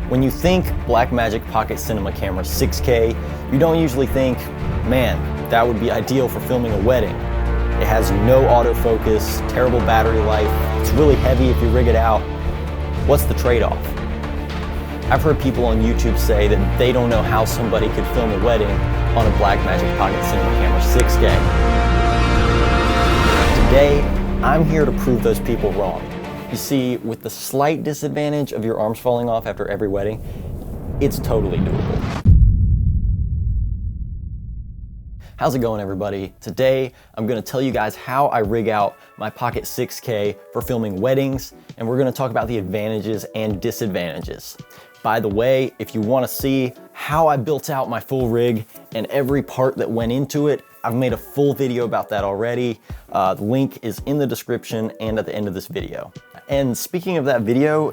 When you think Blackmagic Pocket Cinema Camera 6K, you don't usually think, man, that would be ideal for filming a wedding. It has no autofocus, terrible battery life, it's really heavy if you rig it out. What's the trade-off? I've heard people on YouTube say that they don't know how somebody could film a wedding on a Blackmagic Pocket Cinema Camera 6K. Today, I'm here to prove those people wrong. You see, with the slight disadvantage of your arms falling off after every wedding, it's totally doable. How's it going, everybody? Today, I'm gonna tell you guys how I rig out my Pocket 6K for filming weddings, and we're gonna talk about the advantages and disadvantages. By the way, if you wanna see how I built out my full rig and every part that went into it, I've made a full video about that already. The link is in the description and at the end of this video. And speaking of that video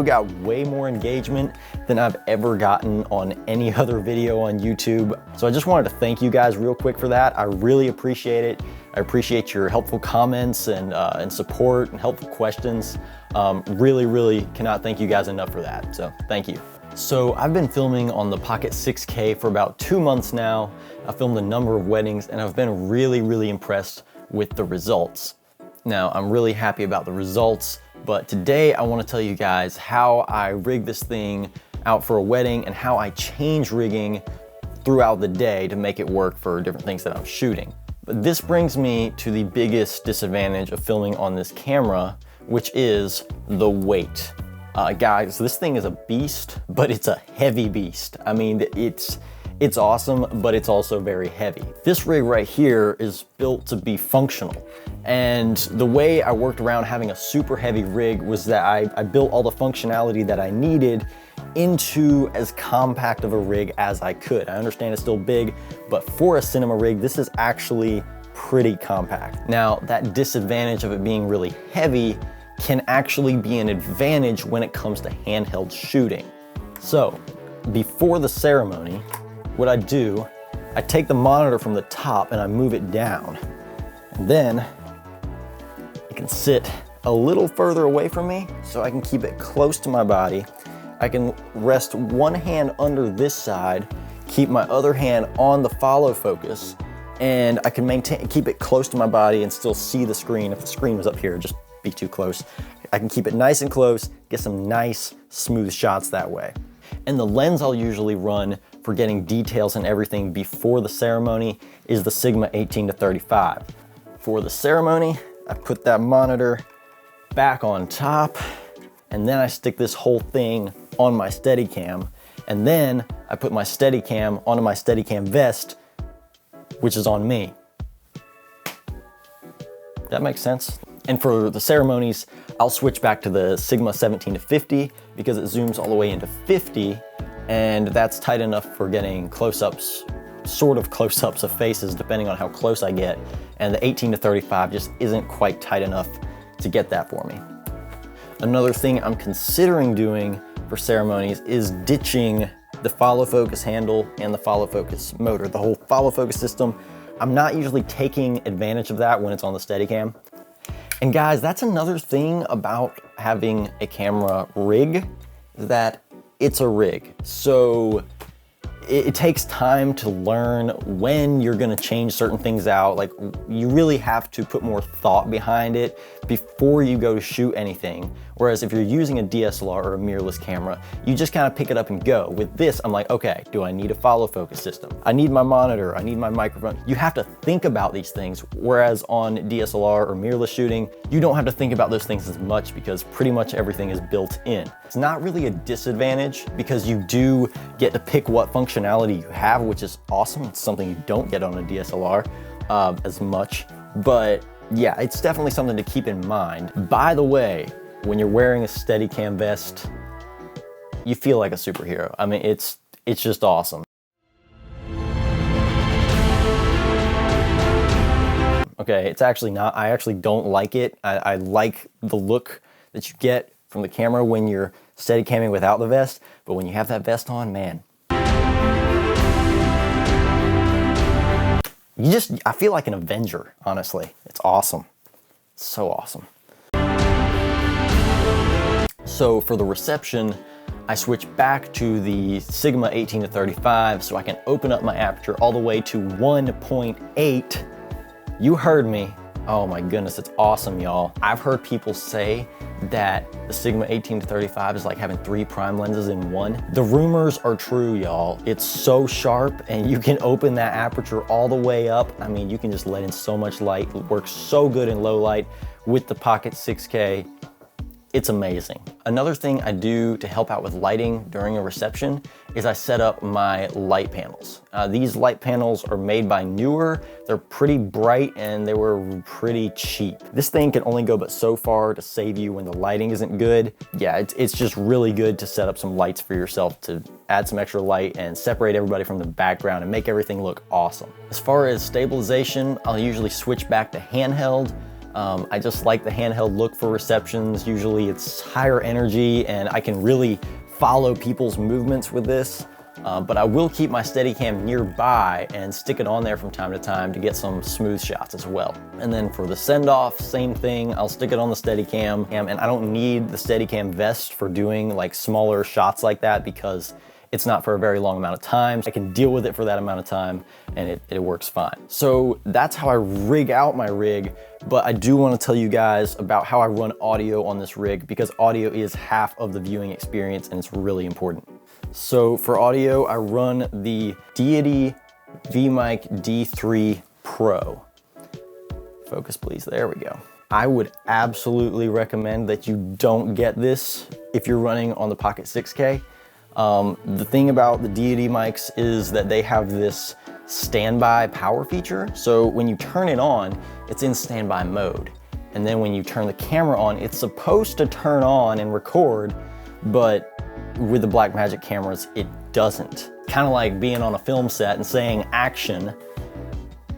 got way more engagement than I've ever gotten on any other video on YouTube. So I just wanted to thank you guys real quick for that. I really appreciate it. I appreciate your helpful comments and support and helpful questions. Really cannot thank you guys enough for that. So thank you. So I've been filming on the Pocket 6K for about 2 months now. I've filmed a number of weddings and I've been really impressed with the results. Now, I'm really happy about the results, but today I want to tell you guys how I rig this thing out for a wedding and how I change rigging throughout the day to make it work for different things that I'm shooting. But this brings me to the biggest disadvantage of filming on this camera, which is the weight. Guys, this thing is a beast, but it's a heavy beast. I mean, it's awesome, but it's also very heavy. This rig right here is built to be functional. And the way I worked around having a super heavy rig was that I built all the functionality that I needed into as compact of a rig as I could. I understand it's still big, but for a cinema rig, this is actually pretty compact. Now, that disadvantage of it being really heavy can actually be an advantage when it comes to handheld shooting. So, before the ceremony, what I do, I take the monitor from the top and I move it down. And then it can sit a little further away from me so I can keep it close to my body. I can rest one hand under this side, keep my other hand on the follow focus, and I can keep it close to my body and still see the screen. If the screen was up here, just be too close. I can keep it nice and close, get some nice smooth shots that way. And the lens I'll usually run for getting details and everything before the ceremony is the Sigma 18-35. For the ceremony, I put that monitor back on top, and then I stick this whole thing on my Steadicam, and then I put my Steadicam onto my Steadicam vest, which is on me. That makes sense? And for the ceremonies, I'll switch back to the Sigma 17-50 because it zooms all the way into 50, and that's tight enough for getting close-ups, sort of close-ups of faces depending on how close I get, and the 18-35 just isn't quite tight enough to get that for me. Another thing I'm considering doing for ceremonies is ditching the follow focus handle and the follow focus motor, the whole follow focus system. I'm not usually taking advantage of that when it's on the Steadicam. And guys, that's another thing about having a camera rig, that it's a rig. So it takes time to learn when you're gonna change certain things out. Like, you really have to put more thought behind it before you go to shoot anything. Whereas if you're using a DSLR or a mirrorless camera, you just kind of pick it up and go. With this, I'm like, okay, do I need a follow focus system? I need my monitor, I need my microphone. You have to think about these things. Whereas on DSLR or mirrorless shooting, you don't have to think about those things as much because pretty much everything is built in. It's not really a disadvantage because you do get to pick what functionality you have, which is awesome. It's something you don't get on a DSLR as much, but yeah, it's definitely something to keep in mind. By the way, when you're wearing a Steadicam vest, you feel like a superhero. I mean, it's just awesome. Okay, it's actually not, I actually don't like it. I like the look that you get from the camera when you're Steadicamming without the vest, but when you have that vest on, man. I feel like an Avenger, honestly. It's awesome. It's so awesome. So for the reception, I switch back to the Sigma 18 to 35 so I can open up my aperture all the way to 1.8. You heard me. Oh my goodness, it's awesome, y'all. I've heard people say that the Sigma 18 to 35 is like having 3 prime lenses in one. The rumors are true, y'all. It's so sharp and you can open that aperture all the way up. I mean, you can just let in so much light. It works so good in low light with the Pocket 6K. It's amazing. Another thing I do to help out with lighting during a reception is I set up my light panels. These light panels are made by Newer. They're pretty bright and they were pretty cheap. This thing can only go but so far to save you when the lighting isn't good. Yeah, it's just really good to set up some lights for yourself to add some extra light and separate everybody from the background and make everything look awesome. As far as stabilization, I'll usually switch back to handheld. I just like the handheld look for receptions. Usually it's higher energy and I can really follow people's movements with this. But I will keep my Steadicam nearby and stick it on there from time to time to get some smooth shots as well. And then for the send-off, same thing. I'll stick it on the Steadicam, and I don't need the Steadicam vest for doing like smaller shots like that because it's not for a very long amount of time. I can deal with it for that amount of time and it works fine. So that's how I rig out my rig, but I do want to tell you guys about how I run audio on this rig because audio is half of the viewing experience and it's really important. So for audio, I run the Deity V-Mic D3 Pro. Focus please, there we go. I would absolutely recommend that you don't get this if you're running on the Pocket 6K. The thing about the Deity mics is that they have this standby power feature. So when you turn it on, it's in standby mode. And then when you turn the camera on, it's supposed to turn on and record, but with the Blackmagic cameras, it doesn't. Kind of like being on a film set and saying action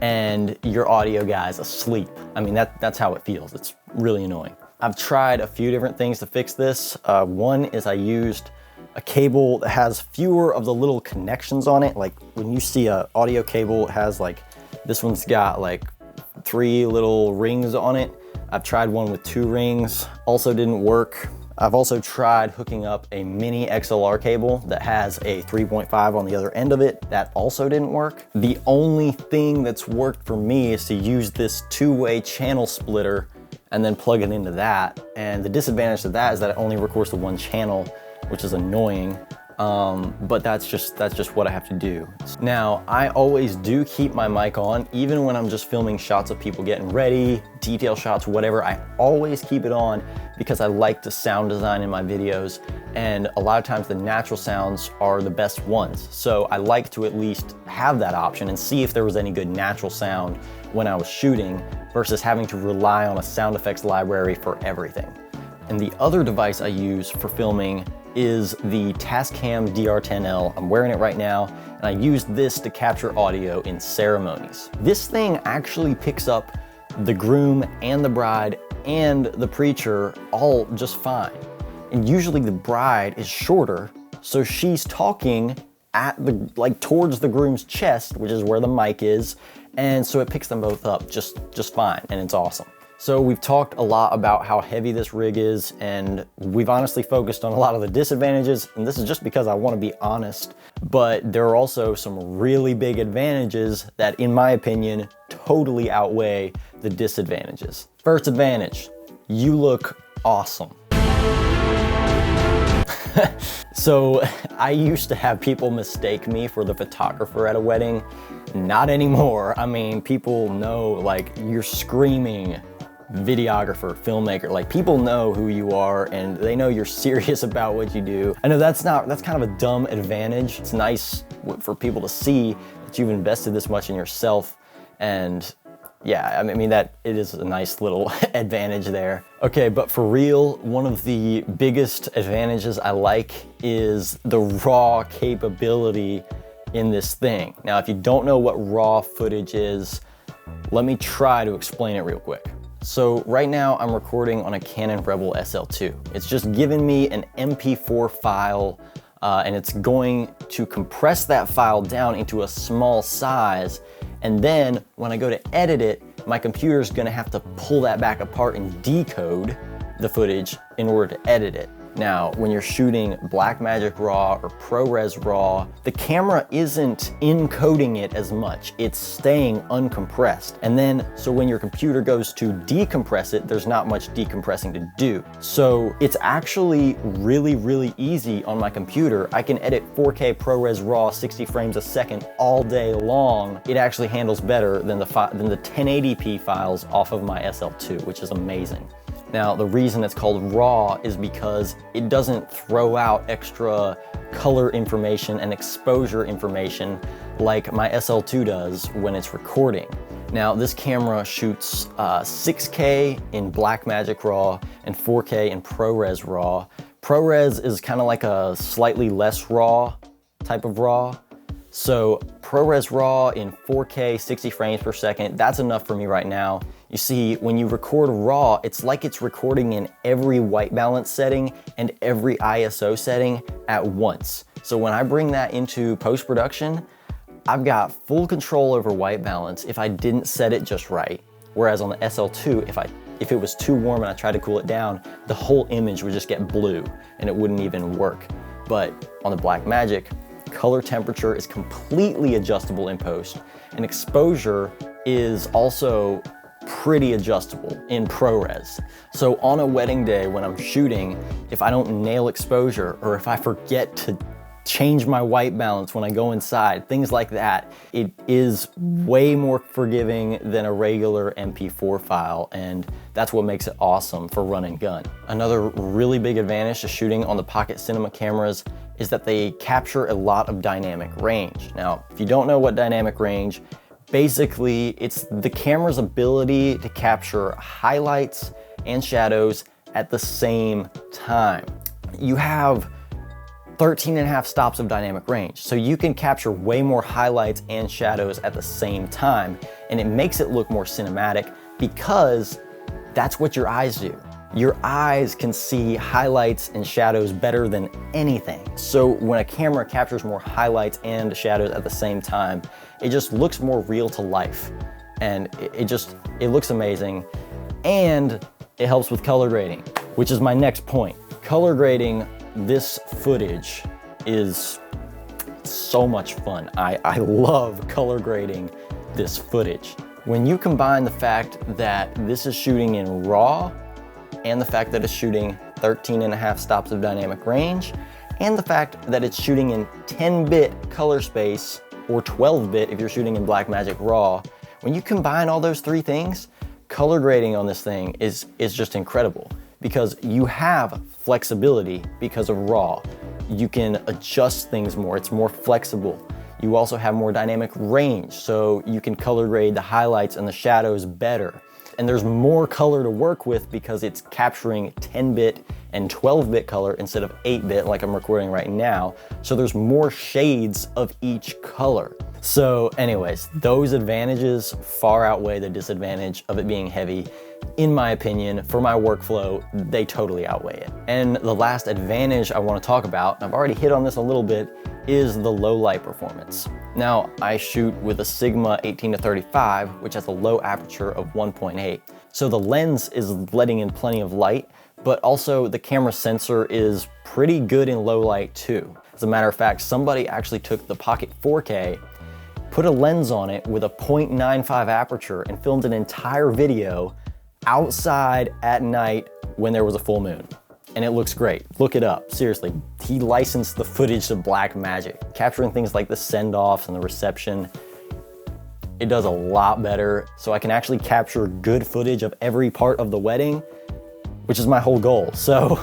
and your audio guy's asleep. I mean, that's how it feels. It's really annoying. I've tried a few different things to fix this. One is I used a cable that has fewer of the little connections on it. Like when you see an audio cable, it has like, this one's got like 3 little rings on it. I've tried one with 2 rings, also didn't work. I've also tried hooking up a mini XLR cable that has a 3.5 on the other end of it. That also didn't work. The only thing that's worked for me is to use this 2-way channel splitter and then plug it into that. And the disadvantage to that is that it only records to 1 channel, which is annoying, but that's just what I have to do. Now, I always do keep my mic on, even when I'm just filming shots of people getting ready, detail shots, whatever, I always keep it on because I like the sound design in my videos, and a lot of times the natural sounds are the best ones. So I like to at least have that option and see if there was any good natural sound when I was shooting versus having to rely on a sound effects library for everything. And the other device I use for filming is the Tascam DR10L. I'm wearing it right now, and I use this to capture audio in ceremonies. This thing actually picks up the groom and the bride and the preacher all just fine. And usually the bride is shorter, so she's talking at the, like towards the groom's chest, which is where the mic is, and so it picks them both up just fine, and it's awesome. So we've talked a lot about how heavy this rig is, and we've honestly focused on a lot of the disadvantages, and this is just because I want to be honest, but there are also some really big advantages that, in my opinion, totally outweigh the disadvantages. First advantage, you look awesome. So I used to have people mistake me for the photographer at a wedding. Not anymore. I mean, people know, like, you're screaming videographer, filmmaker, like people know who you are and they know you're serious about what you do. I know that's kind of a dumb advantage. It's nice for people to see that you've invested this much in yourself, and yeah, I mean that it is a nice little advantage there. Okay, but for real, one of the biggest advantages I like is the raw capability in this thing. Now, if you don't know what raw footage is, let me try to explain it real quick. So right now I'm recording on a Canon Rebel SL2. It's just given me an MP4 file and it's going to compress that file down into a small size. And then when I go to edit it, my computer's gonna have to pull that back apart and decode the footage in order to edit it. Now, when you're shooting Blackmagic RAW or ProRes RAW, the camera isn't encoding it as much. It's staying uncompressed. And then, so when your computer goes to decompress it, there's not much decompressing to do. So it's actually really, really easy on my computer. I can edit 4K ProRes RAW 60 frames a second all day long. It actually handles better than the 1080p files off of my SL2, which is amazing. Now, the reason it's called RAW is because it doesn't throw out extra color information and exposure information like my SL2 does when it's recording. Now, this camera shoots 6K in Blackmagic RAW and 4K in ProRes RAW. ProRes is kind of like a slightly less raw type of RAW. So ProRes RAW in 4K, 60 frames per second, that's enough for me right now. You see, when you record RAW, it's like it's recording in every white balance setting and every ISO setting at once. So when I bring that into post-production, I've got full control over white balance if I didn't set it just right. Whereas on the SL2, if it was too warm and I tried to cool it down, the whole image would just get blue and it wouldn't even work. But on the Blackmagic, color temperature is completely adjustable in post, and exposure is also pretty adjustable in ProRes. So on a wedding day when I'm shooting, if I don't nail exposure or if I forget to change my white balance when I go inside, things like that, it is way more forgiving than a regular MP4 file, and that's what makes it awesome for run and gun. Another really big advantage to shooting on the Pocket Cinema cameras is that they capture a lot of dynamic range. Now, if you don't know what dynamic range, basically it's the camera's ability to capture highlights and shadows at the same time. You have 13.5 stops of dynamic range, so you can capture way more highlights and shadows at the same time, and it makes it look more cinematic because that's what your eyes do. Your eyes can see highlights and shadows better than anything. So when a camera captures more highlights and shadows at the same time, it just looks more real to life. And it looks amazing. And it helps with color grading, which is my next point. Color grading this footage is so much fun. I love color grading this footage. When you combine the fact that this is shooting in RAW and the fact that it's shooting 13.5 stops of dynamic range, and the fact that it's shooting in 10-bit color space, or 12-bit if you're shooting in Blackmagic RAW, when you combine all those three things, color grading on this thing is just incredible, because you have flexibility because of RAW. You can adjust things more, it's more flexible. You also have more dynamic range, so you can color grade the highlights and the shadows better. And there's more color to work with because it's capturing 10-bit and 12-bit color instead of 8-bit like I'm recording right now. So there's more shades of each color. So anyways, those advantages far outweigh the disadvantage of it being heavy. In my opinion, for my workflow, they totally outweigh it. And the last advantage I want to talk about, and I've already hit on this a little bit, is the low light performance. Now, I shoot with a Sigma 18-35, which has a low aperture of 1.8. So the lens is letting in plenty of light, but also the camera sensor is pretty good in low light too. As a matter of fact, somebody actually took the Pocket 4K, put a lens on it with a 0.95 aperture and filmed an entire video outside at night when there was a full moon. And it looks great. Look it up, seriously. He licensed the footage to Blackmagic, capturing things like the send-offs and the reception. It does a lot better, so I can actually capture good footage of every part of the wedding, which is my whole goal. So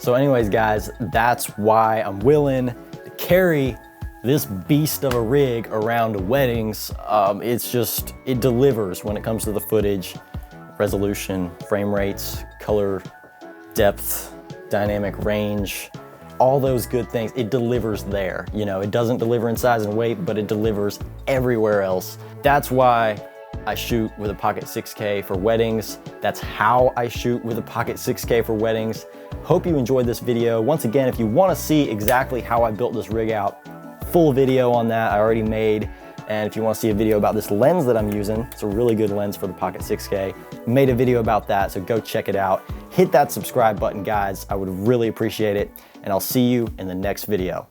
anyways, guys, that's why I'm willing to carry this beast of a rig around weddings. It delivers when it comes to the footage, resolution, frame rates, color, depth, dynamic range, all those good things. It delivers there. You know, it doesn't deliver in size and weight, but it delivers everywhere else. That's why I shoot with a Pocket 6K for weddings. That's how I shoot with a Pocket 6K for weddings. Hope you enjoyed this video. Once again, if you want to see exactly how I built this rig out, full video on that I already made. And if you want to see a video about this lens that I'm using, it's a really good lens for the Pocket 6K. Made a video about that, so go check it out. Hit that subscribe button, guys. I would really appreciate it. And I'll see you in the next video.